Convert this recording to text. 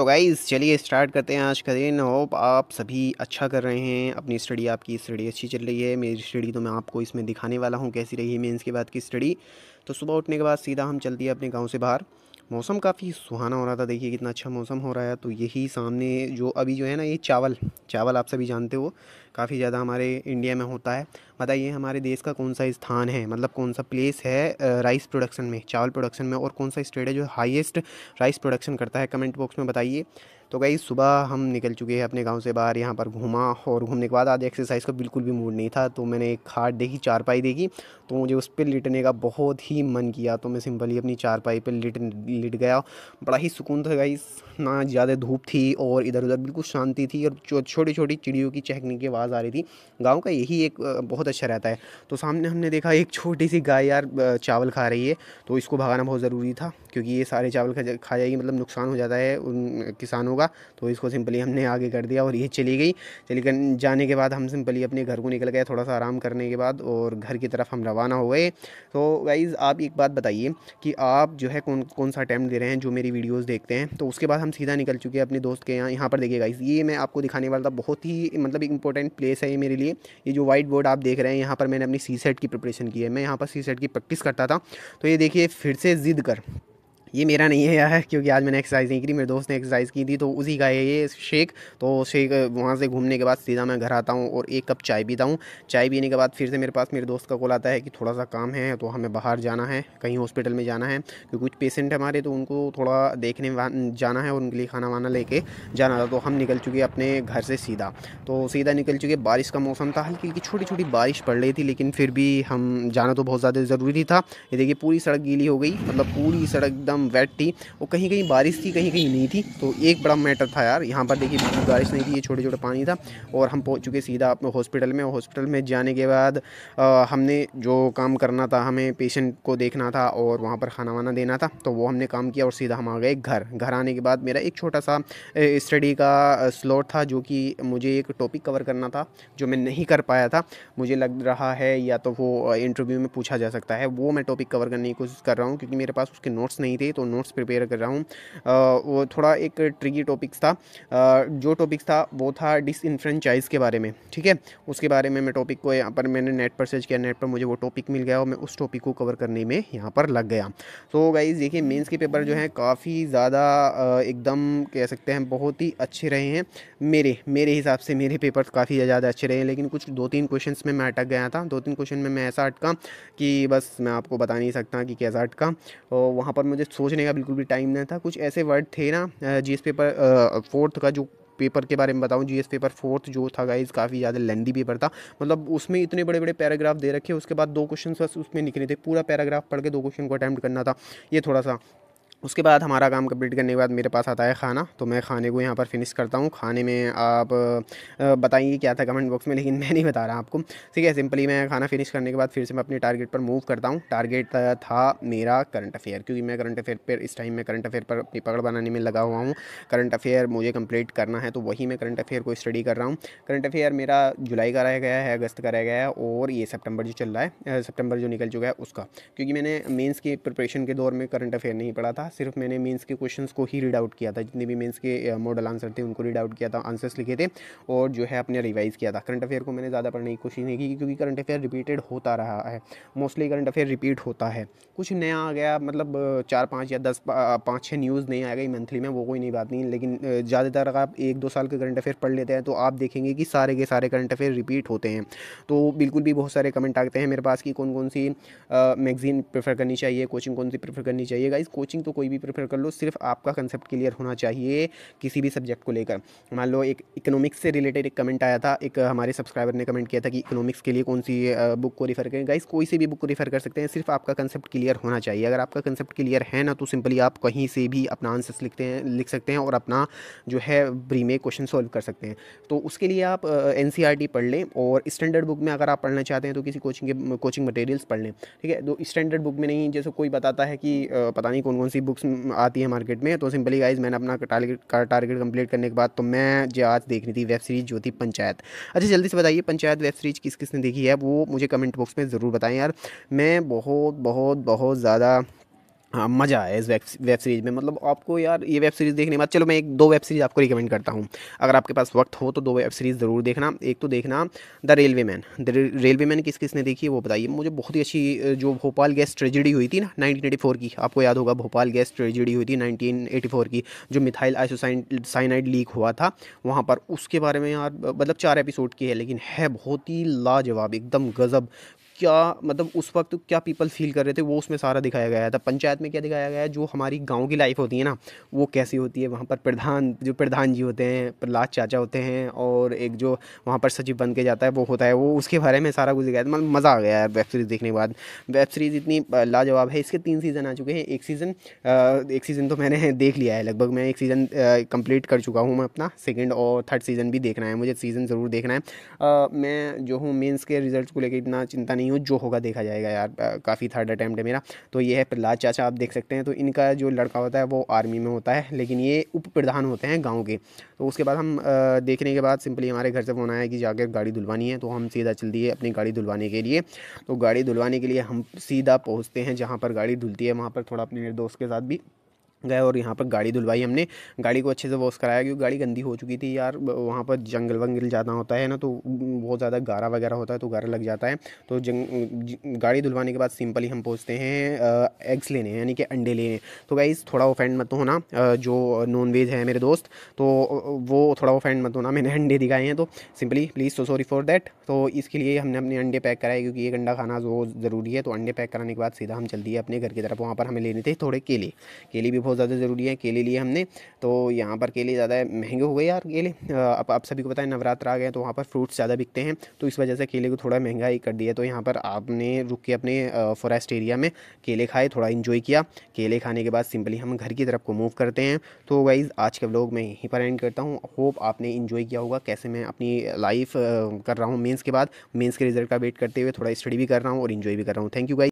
तो गाइज़ चलिए स्टार्ट करते हैं आज का दिन। होप आप सभी अच्छा कर रहे हैं अपनी स्टडी। आपकी स्टडी अच्छी चल रही है। मेरी स्टडी तो मैं आपको इसमें दिखाने वाला हूँ कैसी रही है मेंस के बाद की स्टडी। तो सुबह उठने के बाद सीधा हम चल दिए अपने गांव से बाहर। मौसम काफ़ी सुहाना हो रहा था, देखिए कितना अच्छा मौसम हो रहा है। तो यही सामने जो अभी जो है ना, ये चावल चावल आप सभी जानते हो काफ़ी ज़्यादा हमारे इंडिया में होता है। बताइए हमारे देश का कौन सा स्थान है, मतलब कौन सा प्लेस है राइस प्रोडक्शन में, चावल प्रोडक्शन में, और कौन सा स्टेट है जो हाईएस्ट राइस प्रोडक्शन करता है, कमेंट बॉक्स में बताइए। तो गाइस सुबह हम निकल चुके हैं अपने गांव से बाहर। यहाँ पर घूमा और घूमने के बाद आज एक्सरसाइज का बिल्कुल भी मूड नहीं था, तो मैंने एक खाट देखी, चारपाई देखी, तो मुझे उस पर लेटने का बहुत ही मन किया। तो मैं सिंपली अपनी चारपाई पर लेट गया। बड़ा ही सुकून था गाइस, ना ज़्यादा धूप थी और इधर उधर बिल्कुल शांति थी, और छोटी छोटी चिड़ियों की चहकने की आवाज़ आ रही थी। गाँव का यही एक बहुत अच्छा रहता है। तो सामने हमने देखा एक छोटी सी गाय यार चावल खा रही है। तो इसको भगाना बहुत ज़रूरी था, क्योंकि ये सारे चावल खा जाएगी, मतलब नुकसान हो जाता है उन किसानों का। तो इसको सिंपली हमने आगे कर दिया और ये चली गई। चली कर जाने के बाद हम सिंपली अपने घर को निकल गए, थोड़ा सा आराम करने के बाद, और घर की तरफ हम रवाना हो गए। तो गाइज़ आप एक बात बताइए कि आप जो है कौन कौन सा अटैम्प्ट दे रहे हैं जो मेरी वीडियोस देखते हैं। तो उसके बाद हम सीधा निकल चुके हैं अपने दोस्त के यहाँ। यहाँ पर देखिए गाइज़, ये मैं आपको दिखाने वाला था, बहुत ही मतलब एक इंपॉर्टेंट प्लेस है ये मेरे लिए। ये जो वाइट बोर्ड आप देख रहे हैं, यहाँ पर मैंने अपनी सी सेट की प्रिपरेशन की है। मैं यहाँ पर सी सेट की प्रैक्टिस करता था। तो ये देखिए फिर से ज़िद कर, ये मेरा नहीं है यार, क्योंकि आज मैंने एक्सरसाइज नहीं की, मेरे दोस्त ने एक्सरसाइज की थी, तो उसी का है ये शेक। तो शेक वहाँ से घूमने के बाद सीधा मैं घर आता हूँ और एक कप चाय पीता हूँ। चाय पीने के बाद फिर से मेरे पास मेरे दोस्त का कॉल आता है कि थोड़ा सा काम है, तो हमें बाहर जाना है, कहीं हॉस्पिटल में जाना है, क्योंकि कुछ पेशेंट हमारे, तो उनको थोड़ा देखने जाना है और उनके लिए खाना वाना लेके जाना था। तो हम निकल चुके अपने घर से सीधा। तो सीधा निकल चुके, बारिश का मौसम था, हल्की हल्की छोटी छोटी बारिश पड़ रही थी, लेकिन फिर भी हम जाना तो बहुत ज़्यादा ज़रूरी था। ये देखिए पूरी सड़क गीली हो गई, मतलब पूरी सड़क एकदम वेट थी, और कहीं कहीं बारिश थी, कहीं कहीं नहीं थी। तो एक बड़ा मैटर था यार, यहाँ पर देखिए बिल्कुल बारिश नहीं थी, ये छोटे छोटे पानी था। और हम पहुँच चुके सीधा अपने हॉस्पिटल में। हॉस्पिटल में जाने के बाद हमने जो काम करना था, हमें पेशेंट को देखना था और वहाँ पर खाना वाना देना था, तो वो हमने काम किया और सीधा हम आ गए घर। घर आने के बाद मेरा एक छोटा सा स्टडी का स्लॉट था, जो कि मुझे एक टॉपिक कवर करना था जो मैं नहीं कर पाया था। मुझे लग रहा है या तो वो इंटरव्यू में पूछा जा सकता है, वो मैं टॉपिक कवर करने की कोशिश कर रहा हूँ, क्योंकि मेरे पास उसके नोट्स नहीं थे, तो नोट्स प्रिपेयर कर रहा हूँ। वो थोड़ा एक ट्रिकी टॉपिक्स था। जो टॉपिक्स था वो था डिसइनफ्रेंचाइज के बारे में, ठीक है। उसके बारे में मैं टॉपिक को यहाँ पर मैंने नेट पर सर्च किया, नेट पर मुझे वो टॉपिक मिल गया और मैं उस टॉपिक को कवर करने में यहाँ पर लग गया। तो गाइज़ देखिए मेंस के पेपर जो हैं काफ़ी ज़्यादा एकदम कह सकते हैं बहुत ही अच्छे रहे हैं। मेरे मेरे हिसाब से मेरे पेपर काफ़ी ज़्यादा अच्छे रहे हैं, लेकिन कुछ दो तीन क्वेश्चंस में मैं अटक गया था। दो तीन क्वेश्चन में मैं ऐसा अटका कि बस मैं आपको बता नहीं सकता कि कैसा अटका। और वहाँ पर मुझे सोचने का बिल्कुल भी टाइम नहीं था। कुछ ऐसे वर्ड थे ना, जीएस पेपर फोर्थ का जो पेपर के बारे में बताऊं, जीएस पेपर फोर्थ जो था गाइस, काफ़ी ज़्यादा लेंदी पेपर था। मतलब उसमें इतने बड़े बड़े पैराग्राफ दे रखे, उसके बाद दो क्वेश्चन बस उसमें लिखने थे, पूरा पैराग्राफ पढ़ के दो क्वेश्चन को अटैम्प्ट करना था। ये थोड़ा सा, उसके बाद हमारा काम कंप्लीट करने के बाद मेरे पास आता है खाना, तो मैं खाने को यहाँ पर फिनिश करता हूँ। खाने में आप बताइए क्या था कमेंट बॉक्स में, लेकिन मैं नहीं बता रहा आपको, ठीक है। सिंपली मैं खाना फिनिश करने के बाद फिर से मैं अपने टारगेट पर मूव करता हूँ। टारगेट था मेरा करंट अफेयर, क्योंकि मैं करंट अफेयर पर इस टाइम में करंट अफेयर पर अपनी पकड़ बनाने में लगा हुआ हूँ। करंट अफेयर मुझे कंप्लीट करना है, तो वही मैं करंट अफेयर को स्टडी कर रहा हूँ। करंट अफेयर मेरा जुलाई का रह गया है, अगस्त का रह गया है, और ये सितंबर जो चल रहा है, सितंबर जो निकल चुका है उसका। क्योंकि मैंने मेंस की प्रिपरेशन के दौर में करंट अफेयर नहीं पढ़ा था, सिर्फ मैंने मेंस के क्वेश्चंस को ही रीड आउट किया था। जितने भी मेंस के मॉडल आंसर थे उनको रीड आउट किया था, आंसर्स लिखे थे, और जो है अपने रिवाइज़ किया था। करंट अफेयर को मैंने ज़्यादा पढ़ने की कोशिश नहीं की, क्योंकि करंट अफेयर रिपीटेड होता रहा है। मोस्टली करंट अफेयर रिपीट होता है, कुछ नया आ गया, मतलब 4-5 या 10-5-6 न्यूज़ नहीं आ गई मंथली में, वो कोई नई बात नहीं। लेकिन ज़्यादातर अगर आप 1-2 साल के करंट अफेयर पढ़ लेते हैं, तो आप देखेंगे कि सारे के सारे करंट अफेयर रिपीट होते हैं। तो बिल्कुल भी बहुत सारे कमेंट आते हैं मेरे पास कि कौन कौन सी मैगज़ीन प्रेफर करनी चाहिए, कोचिंग कौन सी प्रेफर करनी चाहिए। गाइस कोचिंग तो कोई भी प्रेफर कर लो, सिर्फ आपका कंसेप्ट क्लियर होना चाहिए किसी भी सब्जेक्ट को लेकर। मान लो एक इकोनॉमिक्स से रिलेटेड एक कमेंट आया था, एक हमारे सब्सक्राइबर ने कमेंट किया था कि इकोनॉमिक्स के लिए कौन सी बुक को रिफ़र करें। गाइस कोई से भी बुक को रिफ़र कर सकते हैं, सिर्फ आपका कंसेप्ट क्लियर होना चाहिए। अगर आपका कंसेप्ट क्लियर है ना, तो सिंपली आप कहीं से भी अपना आंसर्स लिख सकते हैं और अपना जो है प्री में क्वेश्चन सॉल्व कर सकते हैं। तो उसके लिए आप एनसीईआरटी पढ़ लें, और स्टैंडर्ड बुक में अगर आप पढ़ना चाहते हैं तो किसी कोचिंग मटेरियल्स पढ़ लें, ठीक है। तो स्टैंडर्ड बुक में नहीं, जैसे कोई बताता है कि पता नहीं कौन कौन सी बुक्स आती है मार्केट में। तो सिंपली गाइज मैंने अपना टारगेट कंप्लीट करने के बाद, तो मैं जो आज देखनी थी वेब सीरीज़ जो थी पंचायत। अच्छा जल्दी से बताइए पंचायत वेब सीरीज़ किस किसने देखी है, वो मुझे कमेंट बॉक्स में ज़रूर बताएं यार। मैं बहुत बहुत बहुत ज़्यादा हाँ, मज़ा आया इस वेब सीरीज़ में। मतलब आपको यार ये वेब सीरीज़ देखने के बाद, चलो मैं एक दो वेब सीरीज़ आपको रिकमेंड करता हूँ। अगर आपके पास वक्त हो तो दो वेब सीरीज़ ज़रूर देखना। एक तो देखना the railway man. Railway man किस किसने देखी है वो बताइए मुझे। बहुत ही अच्छी जो भोपाल गैस ट्रेजिडी हुई थी ना 1984 की, आपको याद होगा भोपाल गैस ट्रेजिडी हुई थी 1984 की, जो मिथाइल आइसोसाइनाइड लीक हुआ था वहाँ पर, उसके बारे में यार मतलब 4 एपिसोड की है, लेकिन है बहुत ही लाजवाब, एकदम गज़ब। क्या मतलब उस वक्त क्या पीपल फील कर रहे थे वो उसमें सारा दिखाया गया था। पंचायत में क्या दिखाया गया है, जो हमारी गांव की लाइफ होती है ना, वो कैसी होती है। वहाँ पर प्रधान, जो प्रधान जी होते हैं, प्रहलाद चाचा होते हैं, और एक जो वहाँ पर सचिव बन के जाता है वो होता है, वो उसके बारे में सारा कुछ दिखाया था। मतलब मज़ा आ गया यार वेब सीरीज़ देखने के बाद। वेब सीरीज़ इतनी लाजवाब है। इसके 3 सीज़न आ चुके हैं। एक सीज़न तो मैंने देख लिया है लगभग। मैं एक सीज़न कंप्लीट कर चुका हूँ। मैं अपना सेकंड और थर्ड सीज़न भी देखना है मुझे। सीज़न ज़रूर देखना है। मैं जो हूँ मेंस के रिजल्ट्स को लेकर इतना चिंता नहीं हूँ, जो होगा देखा जाएगा यार। काफ़ी थर्ड अटैम्प्ट है मेरा। तो ये है प्रहलाद चाचा, आप देख सकते हैं। तो इनका जो लड़का होता है वो आर्मी में होता है, लेकिन ये उप प्रधान होते हैं गाँव के। तो उसके बाद हम देखने के बाद सिंपली हमारे घर से फ़ोन आया कि जाकर गाड़ी धुलवानी है, तो हम सीधा चल दिए अपनी गाड़ी धुलवाने के लिए। तो गाड़ी धुलवाने के लिए हम सीधा पहुँचते हैं जहाँ पर गाड़ी धुलती है, वहाँ पर थोड़ा अपने मेरे दोस्त के साथ भी गए और यहाँ पर गाड़ी धुलवाई हमने। गाड़ी को अच्छे से वॉश कराया, क्योंकि गाड़ी गंदी हो चुकी थी यार। वहाँ पर जंगल वंगल ज़्यादा होता है ना, तो बहुत ज़्यादा गारा वगैरह होता है, तो गारा लग जाता है। तो गाड़ी धुलवाने के बाद सिंपली हम पहुँचते हैं एग्स लेने, यानी कि अंडे लेने। तो गाइस थोड़ा ऑफेंड मत होना, जो नॉन वेज है मेरे दोस्त, तो वो थोड़ा ऑफेंड मत होना, मैंने अंडे दिखाए हैं तो simply please so sorry for that. तो इसके लिए हमने अपने अंडे पैक कराए, क्योंकि एक अंडा खाना जो ज़रूरी है। तो अंडे पैक कराने के बाद सीधा हम चल दिए अपने घर की तरफ। वहाँ पर हमें लेने थे थोड़े केले। केले भी बहुत ज़्यादा ज़रूरी है, केले लिए हमने। तो यहाँ पर केले ज़्यादा महंगे हो गए यार केले। अब आप सभी को पता है नवरात्र आ गए हैं, तो वहाँ पर फ्रूट्स ज़्यादा बिकते हैं, तो इस वजह से केले को थोड़ा महंगाई कर दिया। तो यहाँ पर आपने रुक के अपने फॉरेस्ट एरिया में केले खाए, थोड़ा इन्जॉय किया। केले खाने के बाद सिंपली हम घर की तरफ को मूव करते हैं। तो गाइज़ आज का व्लॉग मैं यहीं पर एंड करता हूँ। होप आपने इन्जॉय किया होगा कैसे मैं अपनी लाइफ कर रहा हूँ मेंस के बाद। मेंस के रिजल्ट का वेट करते हुए थोड़ा स्टडी भी कर रहा हूँ और इन्जॉय भी कर रहा हूँ। Thank you guys.